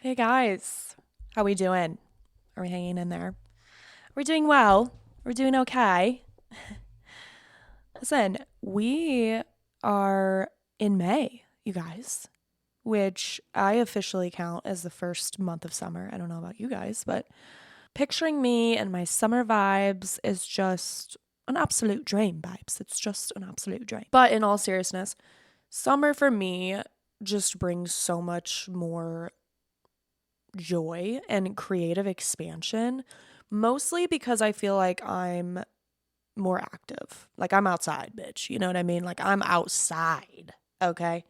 Hey guys, how we doing? Are we hanging in there? We're doing well. We're doing okay. Listen, we are in May, you guys, which I officially count as the first month of summer. I don't know about you guys, but picturing me and my summer vibes is just an absolute dream, vibes. It's just an absolute dream. But in all seriousness, summer for me just brings so much more joy and creative expansion, mostly because I feel like I'm more active. Like I'm outside, bitch. You know what I mean? Like I'm outside, okay?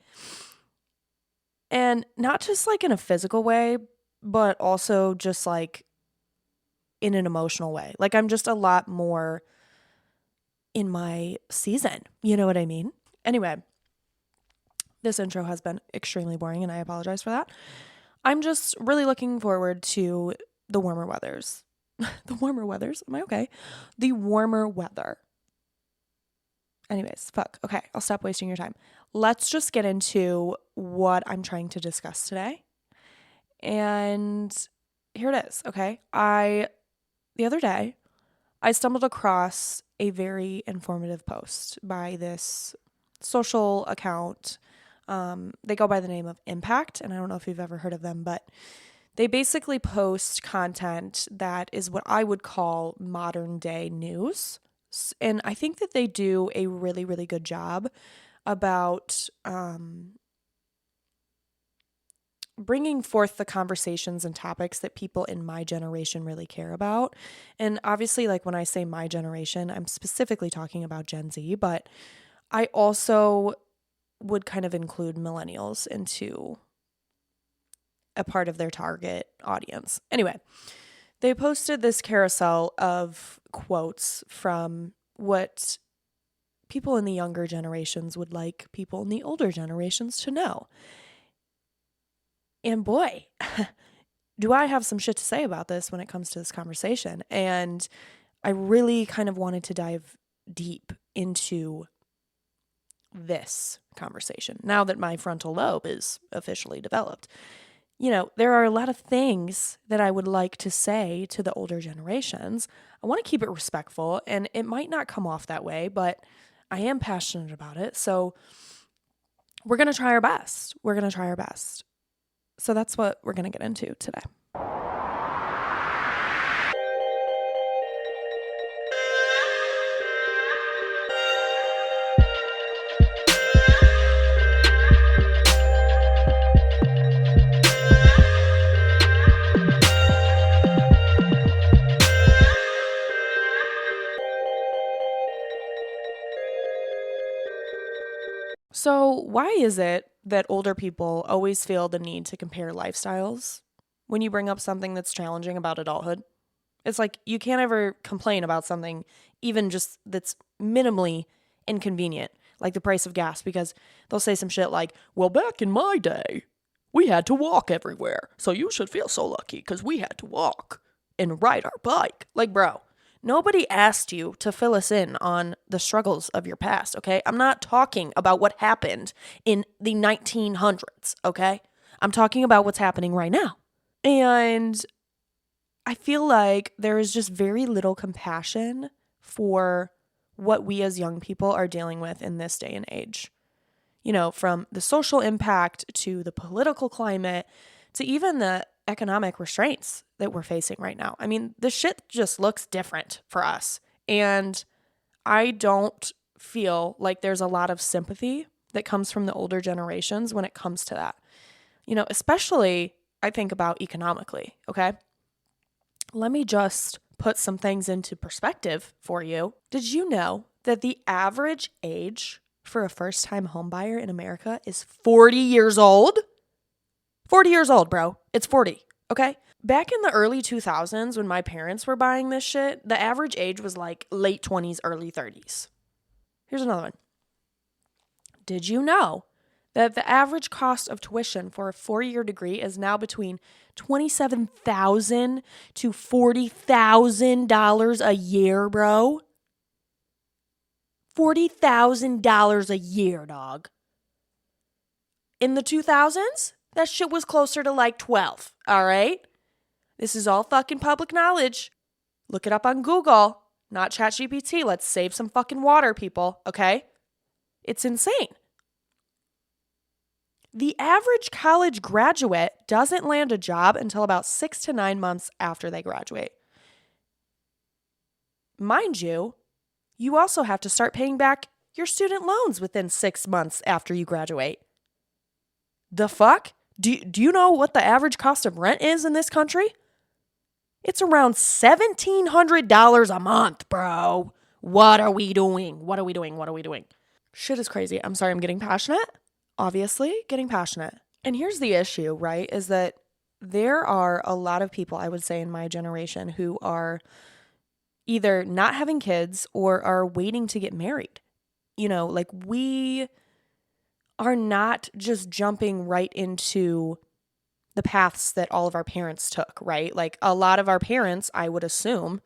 And not just like in a physical way, but also just like in an emotional way. Like I'm just a lot more in my season. You know what I mean? Anyway, this intro has been extremely boring and I apologize for that. I'm just really looking forward to the warmer weathers. The warmer weathers? Am I okay? The warmer weather. Anyways, fuck. Okay, I'll stop wasting your time. Let's just get into what I'm trying to discuss today. And here it is, okay? The other day, I stumbled across a very informative post by this social account. They go by the name of Impact, and I don't know if you've ever heard of them, but they basically post content that is what I would call modern day news. And I think that they do a really, really good job about bringing forth the conversations and topics that people in my generation really care about. And obviously, like when I say my generation, I'm specifically talking about Gen Z, but I also would kind of include millennials into a part of their target audience. Anyway, they posted this carousel of quotes from what people in the younger generations would like people in the older generations to know. And boy, do I have some shit to say about this when it comes to this conversation. And I really kind of wanted to dive deep into this conversation now that my frontal lobe is officially developed. You know, there are a lot of things that I would like to say to the older generations. I want to keep it respectful, and it might not come off that way, but I am passionate about it. So we're going to try our best. We're going to try our best. So that's what we're going to get into today. So, why is it that older people always feel the need to compare lifestyles when you bring up something that's challenging about adulthood? It's like you can't ever complain about something, even just that's minimally inconvenient, like the price of gas, because they'll say some shit like, well, back in my day, we had to walk everywhere. So you should feel so lucky because we had to walk and ride our bike. Like, bro, nobody asked you to fill us in on the struggles of your past, okay? I'm not talking about what happened in the 1900s, okay? I'm talking about what's happening right now. And I feel like there is just very little compassion for what we as young people are dealing with in this day and age. You know, from the social impact to the political climate to even the economic restraints that we're facing right now. I mean, the shit just looks different for us. And I don't feel like there's a lot of sympathy that comes from the older generations when it comes to that. You know, especially I think about economically, okay? Let me just put some things into perspective for you. Did you know that the average age for a first-time home buyer in America is 40 years old? 40 years old, bro. It's 40, okay? Back in the early 2000s when my parents were buying this shit, the average age was like late 20s, early 30s. Here's another one. Did you know that the average cost of tuition for a 4-year degree is now between $27,000 to $40,000 a year, bro? $40,000 a year, dog. In the 2000s, That shit was closer to like 12, all right? This is all fucking public knowledge. Look it up on Google, not ChatGPT. Let's save some fucking water, people, okay? It's insane. The average college graduate doesn't land a job until about 6 to 9 months after they graduate. Mind you, you also have to start paying back your student loans within 6 months after you graduate. The fuck? Do you know what the average cost of rent is in this country? It's around $1,700 a month, bro. What are we doing? What are we doing? What are we doing? Shit is crazy. I'm sorry, I'm getting passionate. Obviously, getting passionate. And here's the issue, right? Is that there are a lot of people, I would say, in my generation who are either not having kids or are waiting to get married. You know, like we are not just jumping right into the paths that all of our parents took, right? Like a lot of our parents, I would assume,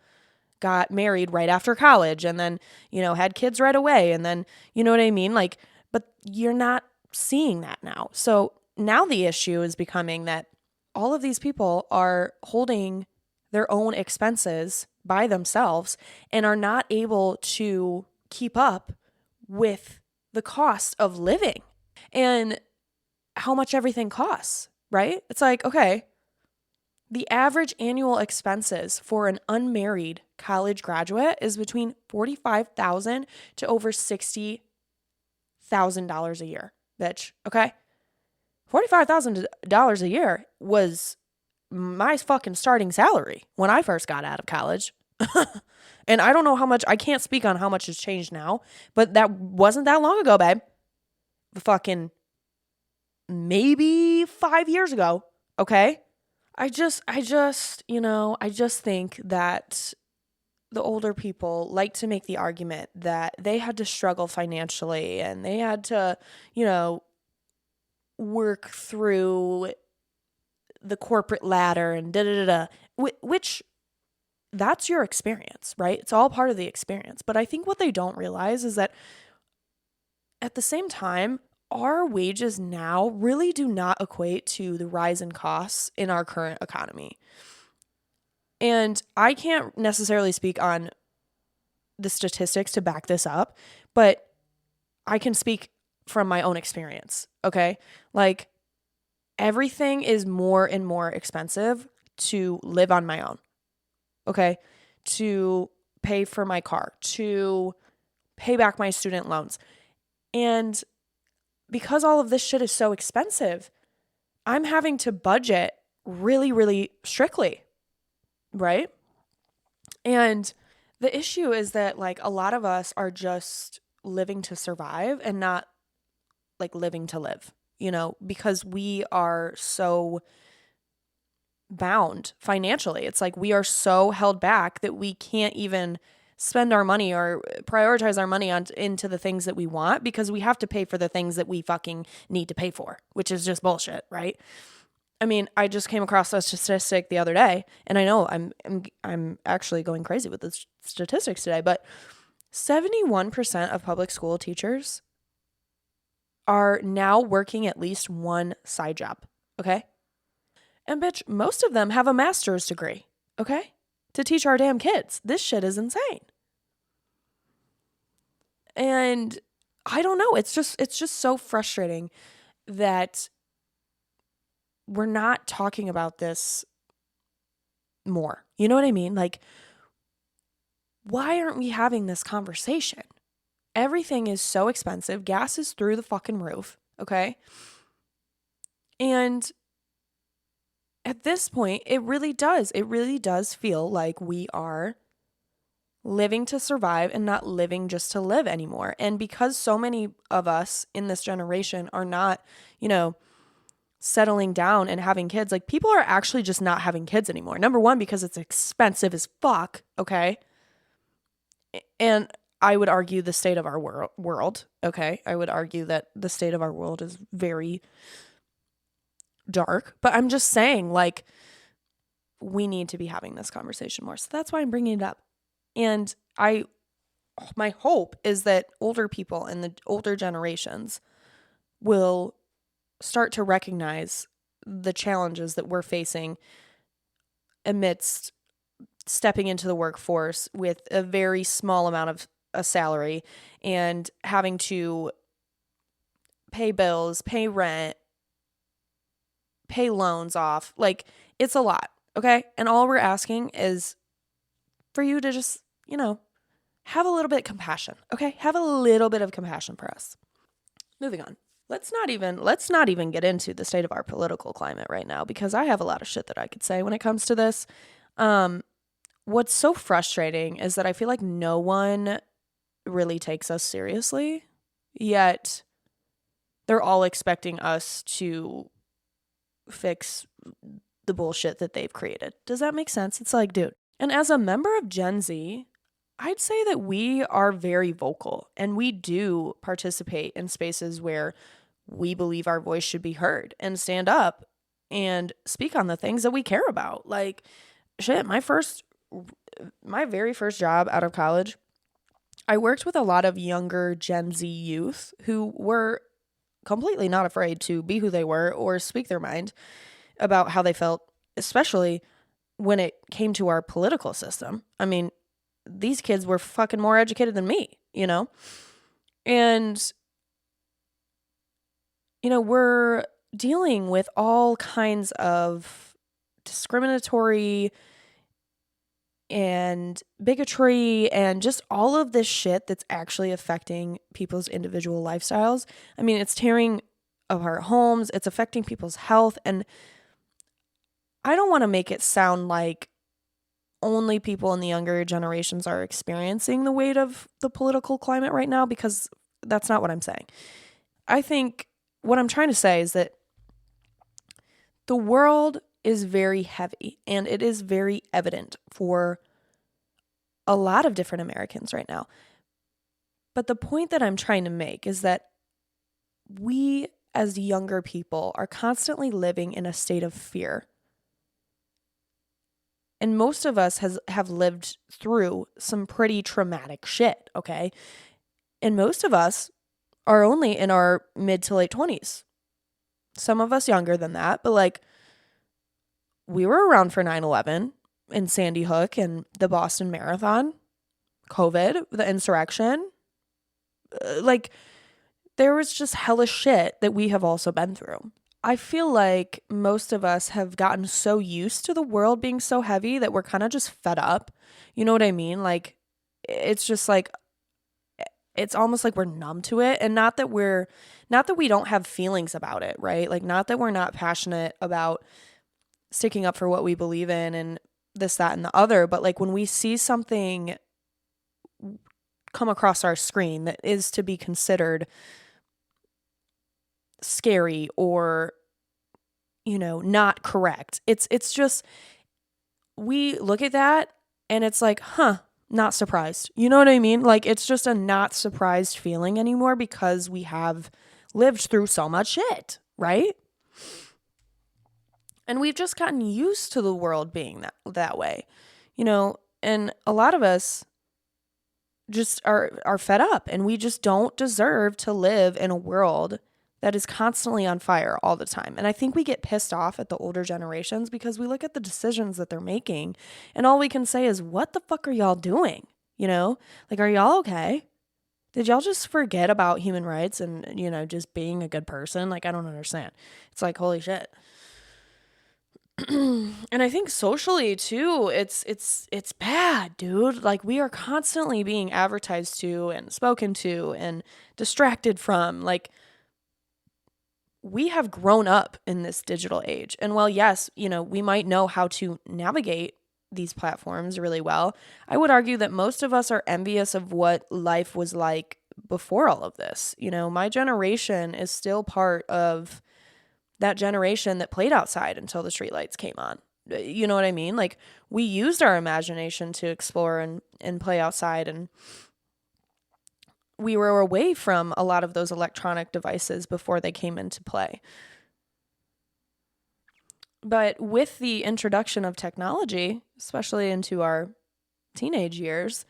got married right after college and then, you know, had kids right away. And then, you know what I mean? Like, but you're not seeing that now. So now the issue is becoming that all of these people are holding their own expenses by themselves and are not able to keep up with the cost of living and how much everything costs, right? It's like, okay, the average annual expenses for an unmarried college graduate is between $45,000 to over $60,000 a year, bitch, okay? $45,000 a year was my fucking starting salary when I first got out of college. And I don't know how much, I can't speak on how much has changed now, but that wasn't that long ago, babe. Fucking maybe 5 years ago, okay? I just think that the older people like to make the argument that they had to struggle financially and they had to, work through the corporate ladder and which that's your experience, right? It's all part of the experience. But I think what they don't realize is that at the same time, our wages now really do not equate to the rise in costs in our current economy. And I can't necessarily speak on the statistics to back this up, but I can speak from my own experience, okay? Like, everything is more and more expensive to live on my own, okay? To pay for my car, to pay back my student loans. And because all of this shit is so expensive, I'm having to budget really, really strictly, right? And the issue is that, like, a lot of us are just living to survive and not, like, living to live, because we are so bound financially. It's like we are so held back that we can't even spend our money or prioritize our money into the things that we want because we have to pay for the things that we fucking need to pay for, which is just bullshit, right? I mean, I just came across a statistic the other day, and I know I'm actually going crazy with the statistics today, but 71% of public school teachers are now working at least one side job, okay? And bitch, most of them have a master's degree, okay? To teach our damn kids. This shit is insane. And I don't know, it's just so frustrating that we're not talking about this more. You know what I mean? Like, why aren't we having this conversation? Everything is so expensive. Gas is through the fucking roof, okay? And at this point, it really does feel like we are living to survive and not living just to live anymore. And because so many of us in this generation are not, settling down and having kids, like, people are actually just not having kids anymore. Number one, because it's expensive as fuck, okay? And I would argue the state of our world, okay? I would argue that the state of our world is very dark. But I'm just saying, like, we need to be having this conversation more. So that's why I'm bringing it up. And my hope is that older people and the older generations will start to recognize the challenges that we're facing amidst stepping into the workforce with a very small amount of a salary and having to pay bills, pay rent, pay loans off. Like, it's a lot, okay? And all we're asking is for you to just, have a little bit of compassion, okay? Have a little bit of compassion for us. Moving on. Let's not even get into the state of our political climate right now, because I have a lot of shit that I could say when it comes to this. What's so frustrating is that I feel like no one really takes us seriously, yet they're all expecting us to fix the bullshit that they've created. Does that make sense? It's like, dude. And as a member of Gen Z, I'd say that we are very vocal, and we do participate in spaces where we believe our voice should be heard and stand up and speak on the things that we care about. Like, shit, my very first job out of college, I worked with a lot of younger Gen Z youth who were completely not afraid to be who they were or speak their mind about how they felt, especially when it came to our political system. I mean, these kids were fucking more educated than me, And, we're dealing with all kinds of discriminatory and bigotry and just all of this shit that's actually affecting people's individual lifestyles. I mean, it's tearing apart homes, it's affecting people's health, and I don't want to make it sound like only people in the younger generations are experiencing the weight of the political climate right now, because that's not what I'm saying. I think what I'm trying to say is that the world is very heavy, and it is very evident for a lot of different Americans right now. But the point that I'm trying to make is that we as younger people are constantly living in a state of fear. And most of us have lived through some pretty traumatic shit, okay? And most of us are only in our mid to late 20s. Some of us younger than that, but we were around for 9/11 and Sandy Hook and the Boston Marathon, COVID, the insurrection. There was just hellish shit that we have also been through. I feel like most of us have gotten so used to the world being so heavy that we're kind of just fed up. You know what I mean? It's just it's almost like we're numb to it. And not that we don't have feelings about it, right? Not that we're not passionate about sticking up for what we believe in and this, that, and the other. But when we see something come across our screen that is to be considered scary or not correct, it's just, we look at that and it's like, not surprised. You know what I mean? It's just a not surprised feeling anymore, because we have lived through so much shit, right? And we've just gotten used to the world being that way, and a lot of us just are fed up, and we just don't deserve to live in a world that is constantly on fire all the time. And I think we get pissed off at the older generations because we look at the decisions that they're making, and all we can say is, what the fuck are y'all doing? Are y'all okay? Did y'all just forget about human rights and, just being a good person? I don't understand. It's holy shit. And I think socially too, it's bad, dude. We are constantly being advertised to and spoken to and distracted from. We have grown up in this digital age. And while, yes, we might know how to navigate these platforms really well, I would argue that most of us are envious of what life was like before all of this. My generation is still part of that generation that played outside until the streetlights came on. You know what I mean? We used our imagination to explore and play outside, and we were away from a lot of those electronic devices before they came into play. But with the introduction of technology, especially into our teenage years,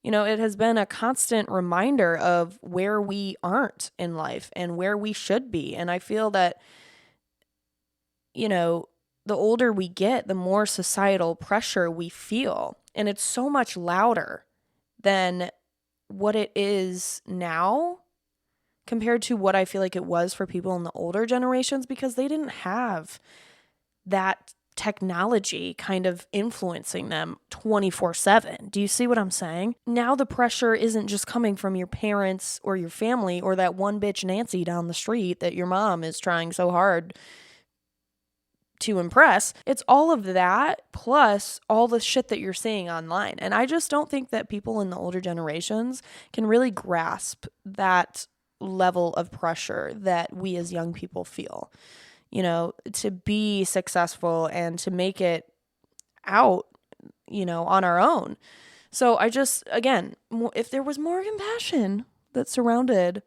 it has been a constant reminder of where we aren't in life and where we should be. And I feel that the older we get, the more societal pressure we feel. And it's so much louder than what it is now compared to what I feel like it was for people in the older generations, because they didn't have that technology kind of influencing them 24/7. Do you see what I'm saying? Now the pressure isn't just coming from your parents or your family or that one bitch Nancy down the street that your mom is trying so hard to impress. It's all of that plus all the shit that you're seeing online. And I just don't think that people in the older generations can really grasp that level of pressure that we as young people feel, to be successful and to make it out, on our own. So I just, again, if there was more compassion that surrounded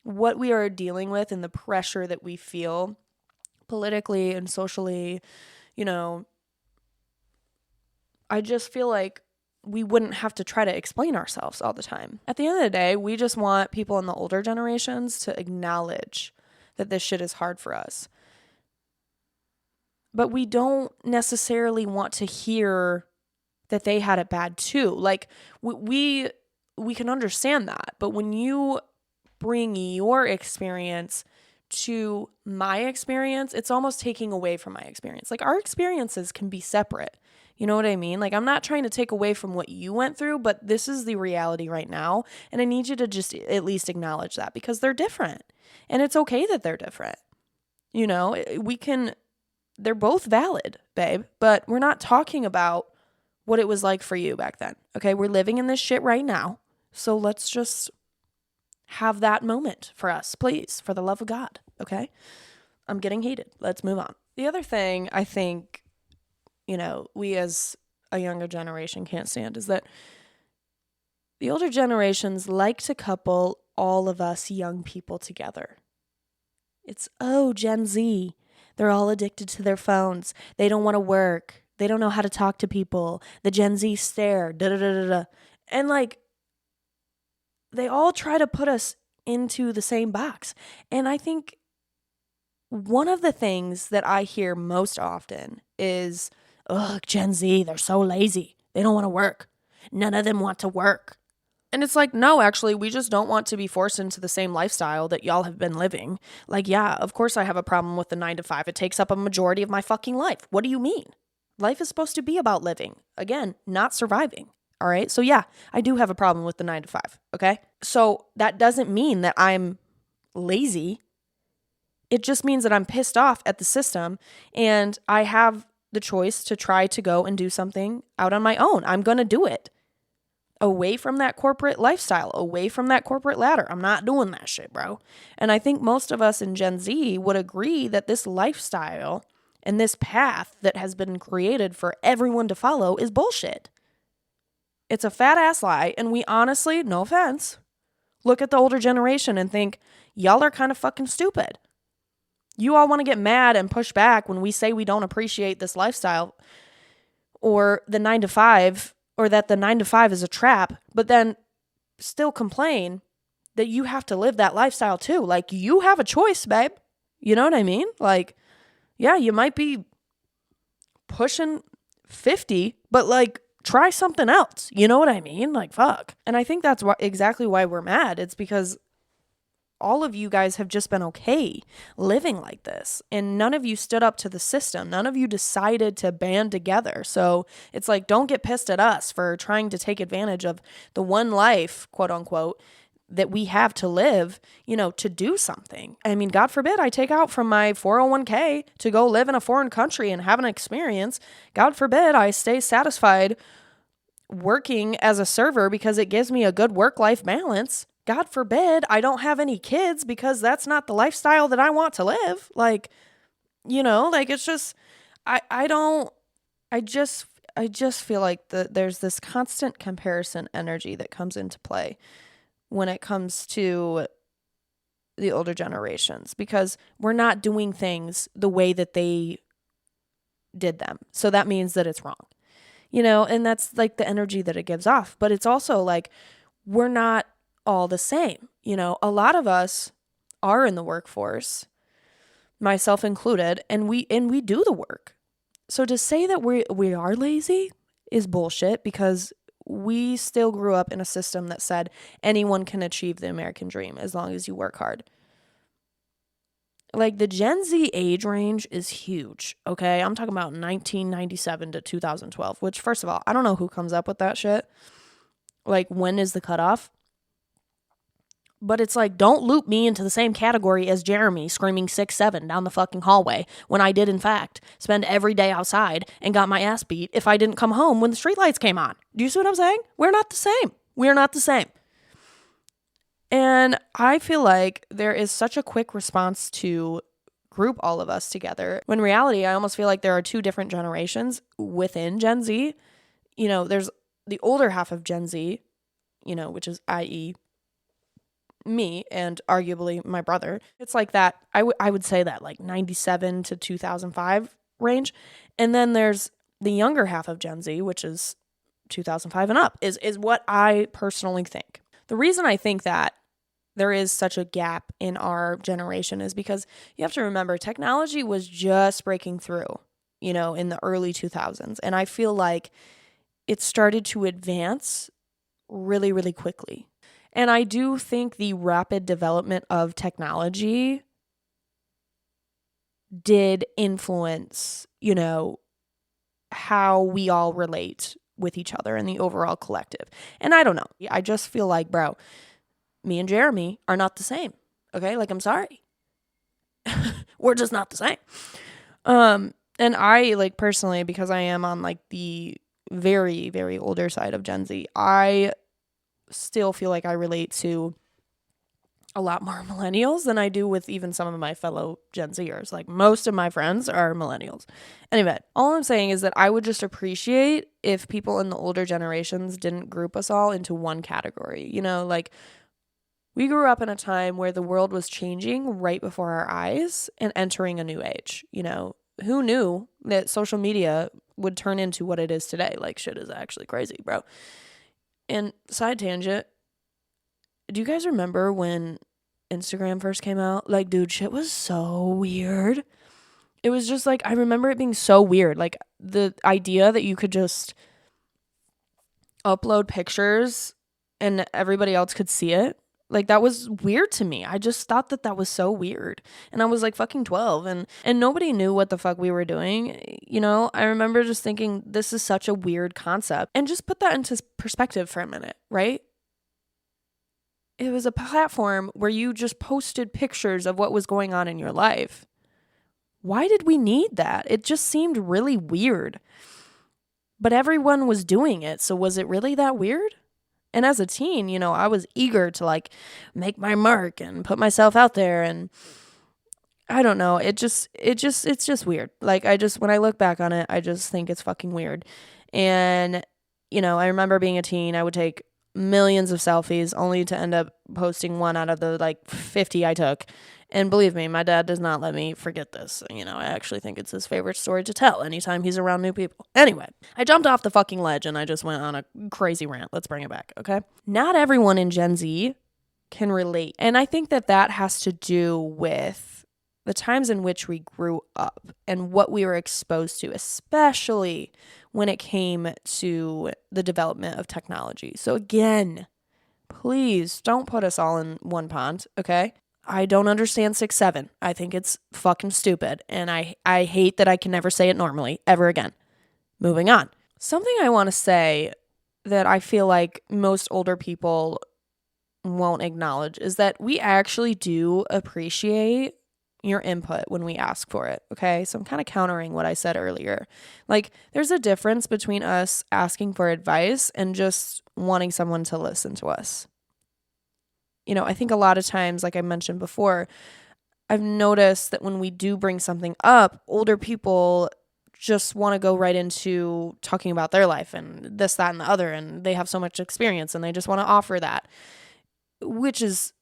what we are dealing with and the pressure that we feel politically and socially, I just feel like we wouldn't have to try to explain ourselves all the time. At the end of the day, we just want people in the older generations to acknowledge that this shit is hard for us. But we don't necessarily want to hear that they had it bad too. Like we can understand that, but when you bring your experience to my experience, it's almost taking away from my experience. Like our experiences can be separate. You know what I mean? Like I'm not trying to take away from what you went through, but this is the reality right now. And I need you to just at least acknowledge that, because they're different. And it's okay that they're different. They're both valid, babe, but we're not talking about what it was like for you back then. Okay? We're living in this shit right now. So let's just have that moment for us, please, for the love of God. Okay? I'm getting heated. Let's move on. The other thing I think, we as a younger generation can't stand is that the older generations like to couple all of us young people together. It's, Gen Z. They're all addicted to their phones. They don't want to work. They don't know how to talk to people. The Gen Z stare. Da-da-da-da-da. And they all try to put us into the same box. And I think one of the things that I hear most often is, Gen Z, they're so lazy. They don't want to work. None of them want to work. And it's like, no, actually, we just don't want to be forced into the same lifestyle that y'all have been living. Like, yeah, of course I have a problem with the 9 to 5. It takes up a majority of my fucking life. What do you mean? Life is supposed to be about living. Again, not surviving. All right? So yeah, I do have a problem with the 9 to 5. Okay? So that doesn't mean that I'm lazy. It just means that I'm pissed off at the system and I have the choice to try to go and do something out on my own. I'm going to do it. Away from that corporate lifestyle, away from that corporate ladder. I'm not doing that shit, bro. And I think most of us in Gen Z would agree that this lifestyle and this path that has been created for everyone to follow is bullshit. It's a fat ass lie. And we honestly, no offense, look at the older generation and think, y'all are kind of fucking stupid. You all want to get mad and push back when we say we don't appreciate this lifestyle or the 9 to 5, or that the 9 to 5 is a trap, but then still complain that you have to live that lifestyle too. Like, you have a choice, babe. You know what I mean? Like, yeah, you might be pushing 50, but try something else. You know what I mean? Like, fuck. And I think that's exactly why we're mad. It's because all of you guys have just been okay living like this. And none of you stood up to the system. None of you decided to band together. So it's like, don't get pissed at us for trying to take advantage of the one life, quote unquote, that we have to live, to do something. I mean, God forbid I take out from my 401k to go live in a foreign country and have an experience. God forbid I stay satisfied working as a server because it gives me a good work-life balance. God forbid I don't have any kids because that's not the lifestyle that I want to live. It's just, I just feel like there's this constant comparison energy that comes into play when it comes to the older generations, because we're not doing things the way that they did them. So that means that it's wrong, and that's like the energy that it gives off. But it's also like, we're not all the same. A lot of us are in the workforce. myself included, and we do the work. So to say that we are lazy is bullshit, because we still grew up in a system that said anyone can achieve the American dream as long as you work hard. Like, the Gen Z age range is huge, okay? I'm talking about 1997 to 2012, which, first of all, I don't know who comes up with that shit. Like, when is the cutoff? But it's like, don't loop me into the same category as Jeremy screaming 6'7" down the fucking hallway when I did, in fact, spend every day outside and got my ass beat if I didn't come home when the streetlights came on. Do you see what I'm saying? We're not the same. We're not the same. And I feel like there is such a quick response to group all of us together, when in reality, I almost feel like there are two different generations within Gen Z. You know, there's the older half of Gen Z, you know, which is i.e. me and arguably my brother. It's like that. I would say that like 97 to 2005 range. And then there's the younger half of Gen Z, which is 2005 and up, is what I personally think. The reason I think that there is such a gap in our generation is because you have to remember, technology was just breaking through, you know, in the early 2000s. And I feel like it started to advance really, really quickly. And I do think the rapid development of technology did influence, you know, how we all relate with each other and the overall collective. And I don't know. I just feel like, bro, me and Jeremy are not the same. Okay? Like, I'm sorry. We're just not the same. And I, like, personally, because I am on like the very, very older side of Gen Z, I still feel like I relate to a lot more millennials than I do with even some of my fellow Gen Zers. Like, most of my friends are millennials. Anyway, all I'm saying is that I would just appreciate if people in the older generations didn't group us all into one category. You know, like, we grew up in a time where the world was changing right before our eyes and entering a new age. You know, who knew that social media would turn into what it is today? Like, shit is actually crazy, bro. And side tangent, do you guys remember when Instagram first came out? Like, dude, shit was so weird. It was just like, I remember it being so weird. Like, the idea that you could just upload pictures and everybody else could see it. Like, that was weird to me. I just thought that was so weird. And I was like fucking 12 and nobody knew what the fuck we were doing. You know, I remember just thinking, this is such a weird concept. And just put that into perspective for a minute, right? It was a platform where you just posted pictures of what was going on in your life. Why did we need that? It just seemed really weird. But everyone was doing it, so was it really that weird? And as a teen, you know, I was eager to like make my mark and put myself out there, and I don't know, it's just weird. Like, when I look back on it, I just think it's fucking weird. And, you know, I remember being a teen, I would take millions of selfies only to end up posting one out of the like 50 I took. And believe me, my dad does not let me forget this. You know, I actually think it's his favorite story to tell anytime he's around new people. Anyway, I jumped off the fucking ledge and I just went on a crazy rant. Let's bring it back, okay? Not everyone in Gen Z can relate. And I think that has to do with the times in which we grew up and what we were exposed to, especially when it came to the development of technology. So again, please don't put us all in one pond, okay? I don't understand 6'7". I think it's fucking stupid. And I hate that I can never say it normally ever again. Moving on. Something I want to say that I feel like most older people won't acknowledge is that we actually do appreciate your input when we ask for it, okay? So I'm kind of countering what I said earlier. Like, there's a difference between us asking for advice and just wanting someone to listen to us. You know, I think a lot of times, like I mentioned before, I've noticed that when we do bring something up, older people just want to go right into talking about their life and this, that, and the other, and they have so much experience and they just want to offer that, which is,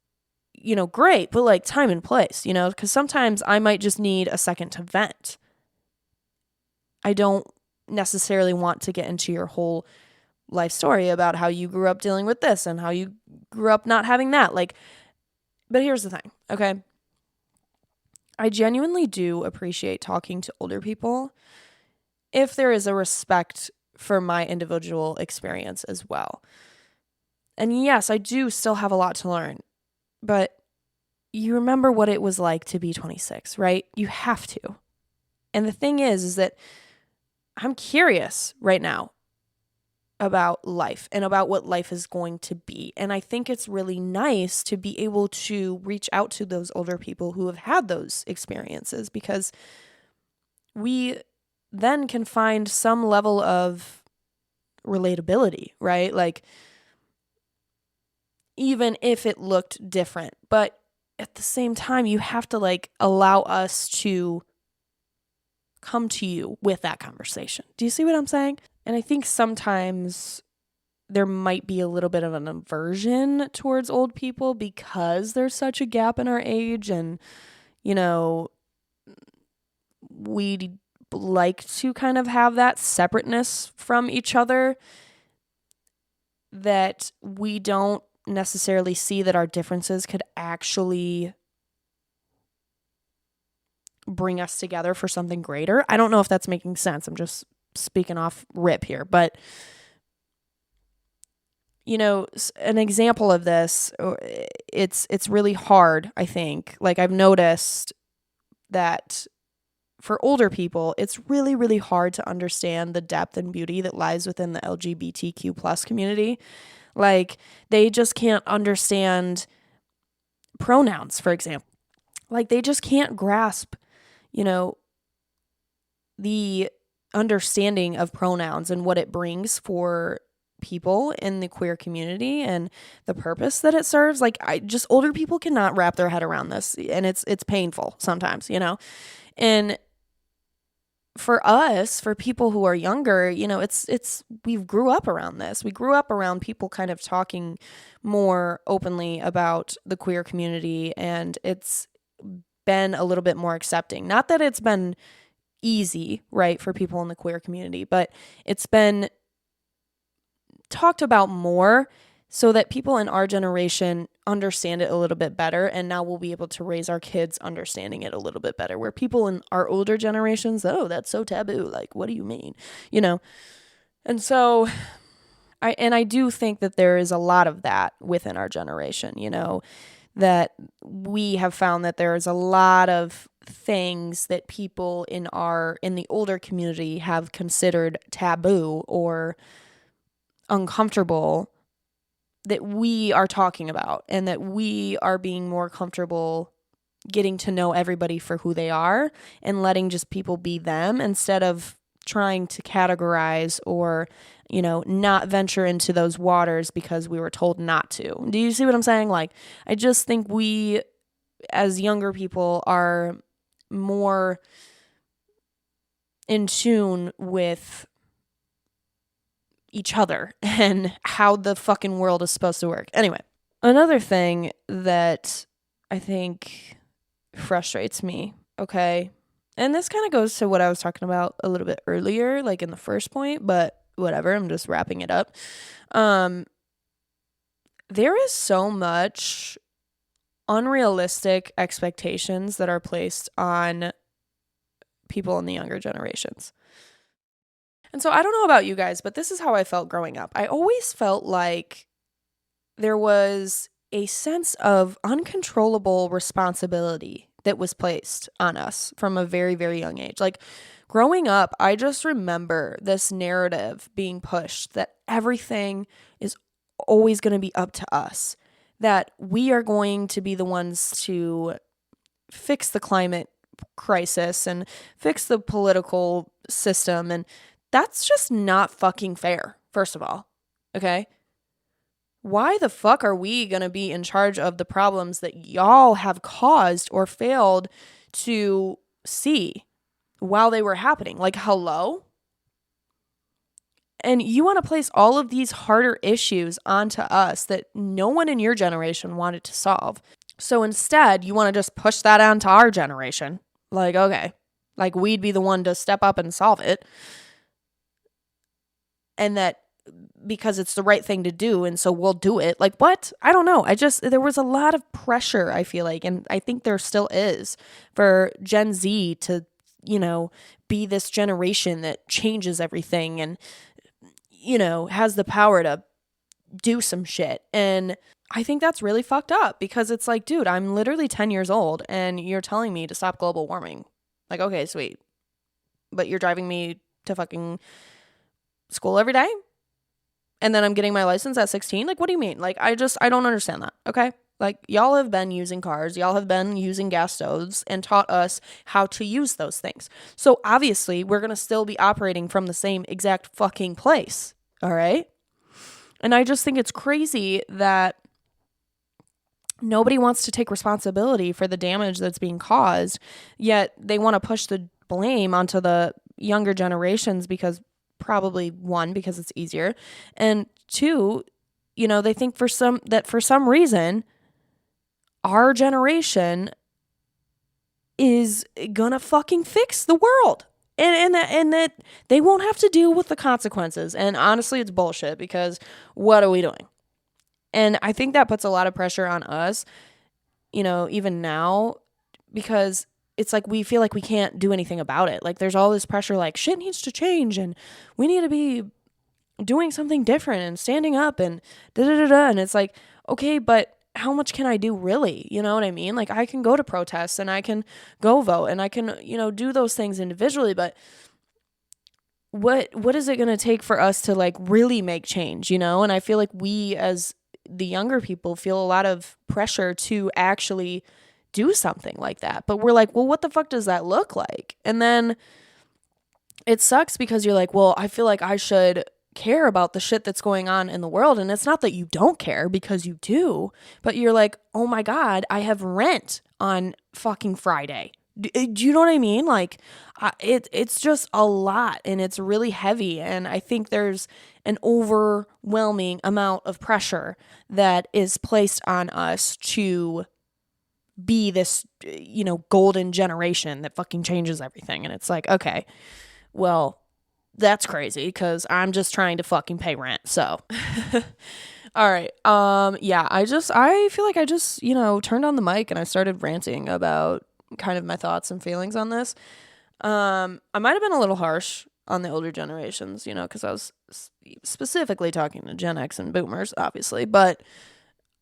you know, great, but like time and place, you know, because sometimes I might just need a second to vent. I don't necessarily want to get into your whole life story about how you grew up dealing with this and how you grew up not having that. Like, but here's the thing, okay? I genuinely do appreciate talking to older people if there is a respect for my individual experience as well. And yes, I do still have a lot to learn, but you remember what it was like to be 26, right? You have to. And the thing is that I'm curious right now about life and about what life is going to be. And I think it's really nice to be able to reach out to those older people who have had those experiences, because we then can find some level of relatability, right? Like, even if it looked different, but at the same time, you have to like allow us to come to you with that conversation. Do you see what I'm saying? And I think sometimes there might be a little bit of an aversion towards old people because there's such a gap in our age, and, you know, we like to kind of have that separateness from each other, that we don't necessarily see that our differences could actually bring us together for something greater. I don't know if that's making sense. I'm just speaking off rip here, but you know, an example of this, it's really hard, I think. Like, I've noticed that for older people, it's really, really hard to understand the depth and beauty that lies within the LGBTQ plus community. Like, they just can't understand pronouns, for example. Like, they just can't grasp, you know, the understanding of pronouns and what it brings for people in the queer community and the purpose that it serves. Like, older people cannot wrap their head around this, and it's painful sometimes, you know. And for us, for people who are younger, you know, we grew up around this. We grew up around people kind of talking more openly about the queer community, and it's been a little bit more accepting. Not that it's been easy, right, for people in the queer community, but it's been talked about more so that people in our generation understand it a little bit better, and now we'll be able to raise our kids understanding it a little bit better, where people in our older generations, oh, that's so taboo, like, what do you mean, you know? And so I do think that there is a lot of that within our generation, you know, that we have found that there's a lot of things that people in the older community have considered taboo or uncomfortable, that we are talking about, and that we are being more comfortable getting to know everybody for who they are and letting just people be them, instead of trying to categorize or, you know, not venture into those waters because we were told not to. Do you see what I'm saying? Like, I just think we as younger people are more in tune with each other and how the fucking world is supposed to work. Anyway, another thing that I think frustrates me, okay, and this kind of goes to what I was talking about a little bit earlier, like in the first point, but whatever, I'm just wrapping it up. There is so much unrealistic expectations that are placed on people in the younger generations. And so I don't know about you guys, but this is how I felt growing up. I always felt like there was a sense of uncontrollable responsibility that was placed on us from a very, very young age. Like, growing up, I just remember this narrative being pushed that everything is always going to be up to us, that we are going to be the ones to fix the climate crisis and fix the political system. And that's just not fucking fair, first of all, okay? Why the fuck are we going to be in charge of the problems that y'all have caused or failed to see while they were happening? Like, hello? And you want to place all of these harder issues onto us that no one in your generation wanted to solve. So instead, you want to just push that onto our generation. Like, okay, like we'd be the one to step up and solve it. And that because it's the right thing to do, and so we'll do it. Like, what? I don't know. There was a lot of pressure, I feel like, and I think there still is, for Gen Z to, be this generation that changes everything and, has the power to do some shit. And I think that's really fucked up, because it's like, dude, I'm literally 10 years old and you're telling me to stop global warming. Like, okay, sweet. But you're driving me to fucking school every day? And then I'm getting my license at 16? Like, what do you mean? Like, I don't understand that, okay? Like, y'all have been using cars, y'all have been using gas stoves and taught us how to use those things. So obviously, we're going to still be operating from the same exact fucking place, all right? And I just think it's crazy that nobody wants to take responsibility for the damage that's being caused, yet they want to push the blame onto the younger generations, because probably, one, because it's easier, and two, they think for some reason our generation is gonna fucking fix the world, and that they won't have to deal with the consequences. And honestly, it's bullshit, because what are we doing? And I think that puts a lot of pressure on us, even now, because it's like we feel like we can't do anything about it. Like, there's all this pressure, like, shit needs to change and we need to be doing something different and standing up and da-da-da-da. And it's like, okay, but how much can I do, really? You know what I mean? Like, I can go to protests and I can go vote and I can, do those things individually, but what is it going to take for us to, like, really make change, And I feel like we, as the younger people, feel a lot of pressure to actually do something like that. But we're like, well, what the fuck does that look like? And then it sucks, because you're like, well, I feel like I should care about the shit that's going on in the world. And it's not that you don't care, because you do, but you're like, oh my God, I have rent on fucking Friday. Do you know what I mean? Like, it's just a lot, and it's really heavy. And I think there's an overwhelming amount of pressure that is placed on us to be this, golden generation that fucking changes everything. And it's like, okay, well, that's crazy, because I'm just trying to fucking pay rent. So, all right. Yeah, I feel like I just, turned on the mic and I started ranting about kind of my thoughts and feelings on this. I might have been a little harsh on the older generations, because I was specifically talking to Gen X and boomers, obviously, but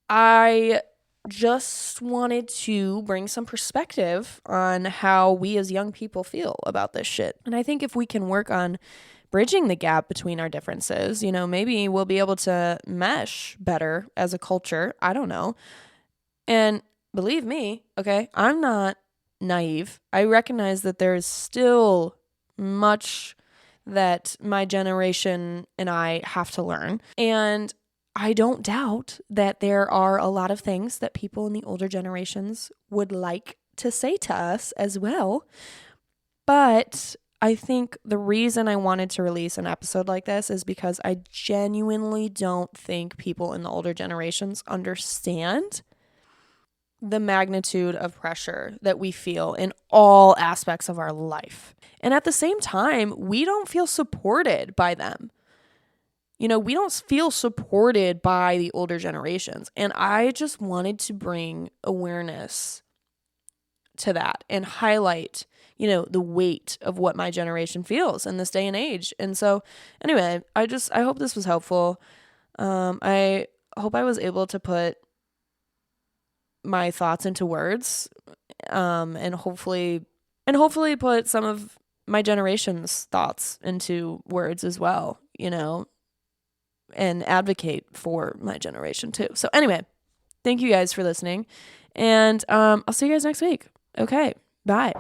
I just wanted to bring some perspective on how we as young people feel about this shit. And I think if we can work on bridging the gap between our differences, maybe we'll be able to mesh better as a culture. I don't know. And believe me, okay, I'm not naive. I recognize that there's still much that my generation and I have to learn. And I don't doubt that there are a lot of things that people in the older generations would like to say to us as well. But I think the reason I wanted to release an episode like this is because I genuinely don't think people in the older generations understand the magnitude of pressure that we feel in all aspects of our life. And at the same time, we don't feel supported by them. We don't feel supported by the older generations. And I just wanted to bring awareness to that and highlight, the weight of what my generation feels in this day and age. And so anyway, I hope this was helpful. I hope I was able to put my thoughts into words, and hopefully put some of my generation's thoughts into words as well, and advocate for my generation too. So anyway, thank you guys for listening, and I'll see you guys next week. Okay, bye.